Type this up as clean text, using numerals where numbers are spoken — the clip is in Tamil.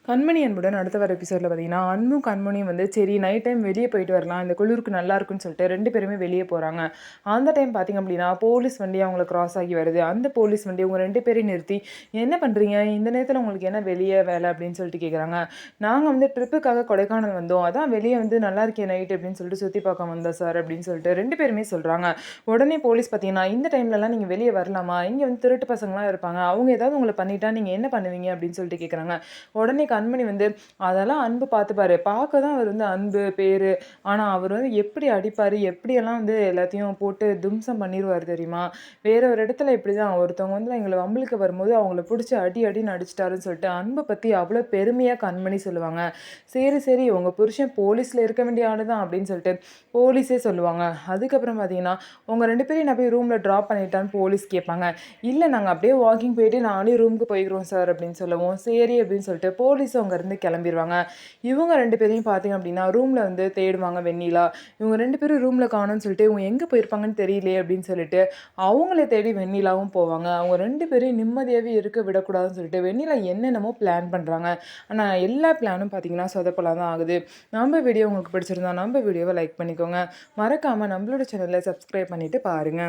கண்மணி அன்புடன் அடுத்த வர எபிசோடில் பார்த்தீங்கன்னா அன்பும் கண்மணியும் வந்து சரி நைட் டைம் வெளியே போயிட்டு வரலாம், இந்த குளிருக்கு நல்லா இருக்குன்னு சொல்லிட்டு 2 பேருமே வெளியே போகிறாங்க. அந்த டைம் பார்த்திங்க அப்படின்னா போலீஸ் வண்டி அவங்கள கிராஸ் ஆகி வருது. அந்த போலீஸ் வண்டி உங்கள் 2 பேரையும் நிறுத்தி என்ன பண்ணுறீங்க, இந்த நேரத்தில் உங்களுக்கு என்ன வெளியே வேலை அப்படின்னு சொல்லிட்டு கேட்குறாங்க. நாங்கள் வந்து ட்ரிப்புக்காக கொடைக்கானல் வந்தோம், அதான் வெளியே வந்து நல்லா இருக்கே நைட் அப்படின்னு சொல்லிட்டு சுற்றி பார்க்க வந்தோம் சார் அப்படின்னு சொல்லிட்டு 2 பேருமே சொல்கிறாங்க. உடனே போலீஸ் பார்த்தீங்கன்னா இந்த டைம்லலாம் நீங்கள் வெளியே வரலாமா, இங்கே வந்து திருட்டு பசங்களாம் இருப்பாங்க, அவங்க ஏதாவது உங்களை பண்ணிட்டா நீங்கள் என்ன பண்ணுவீங்க அப்படின்னு சொல்லிட்டு கேட்குறாங்க. உடனே கண்மணி வந்து அதெல்லாம் அன்பு பார்த்துப்பாரு. பார்க்க தான் அவர் வந்து அன்பு பேரு. ஆனா, அவர் வந்து எப்படி அடிப்பாரு, எப்படியெல்லாம் வந்து எல்லாத்தையும் போட்டு தும்சம் பண்ணிருவாரு தெரியுமா? வேற ஒரு இடத்துல இப்படிதான் ஒருத்தவங்க வந்து எங்கள வம்பிழுக்க வரும்போது அவங்கள புடிச்சு அடி அடின்னு அடிச்சுட்டாருன்னு சொல்லிட்டு அன்ப பத்தி அவ்வளோ பெருமையா கண்மணி சொல்லுவாங்க. சரி, சரி உங்க புருஷன் போலீஸ்ல இருக்க வேண்டிய ஆளு தான் அப்படின்னு சொல்லிட்டு போலீஸே சொல்லுவாங்க. அதுக்கப்புறம் பார்த்தீங்கன்னா, உங்க 2 பேரையும் நான் போய் ரூம்ல ட்ராப் பண்ணிட்டான்னு போலீஸ் கேட்பாங்க. இல்ல நாங்க அப்படியே வாக்கிங் போயிட்டு நானே ரூமுக்கு போய்க்கிறோம் சார் அப்படின்னு சொல்லவும், சரி அப்படின்னு சொல்லிட்டு போலீஸும் அங்கேருந்து கிளம்பிருவாங்க. இவங்க 2 பேரையும் பார்த்தீங்க அப்படின்னா, ரூம்ல வந்து தேடுவாங்க வெண்ணிலா. இவங்க 2 பேரும் ரூம்ல காணோம்னு சொல்லிட்டு, இவங்க எங்க போயிருப்பாங்கன்னு தெரியலையே அப்படின்னு சொல்லிட்டு, அவங்கள தேடி வெண்ணிலாவும் போவாங்க. அவங்க 2 பேரையும் நிம்மதியாவே இருக்க விடக்கூடாதுன்னு சொல்லிட்டு, வெண்ணிலா என்னென்னமோ பிளான் பண்றாங்க. ஆனா எல்லா பிளானும் பார்த்தீங்கன்னா, சொதப்பலா தான் ஆகுது. நம்ம வீடியோ உங்களுக்கு பிடிச்சிருந்தா, நம்ம வீடியோவ லைக் பண்ணிக்கோங்க. மறக்காம நம்மளோட சேனல சப்ஸ்கிரைப் பண்ணிட்டு பாருங்க.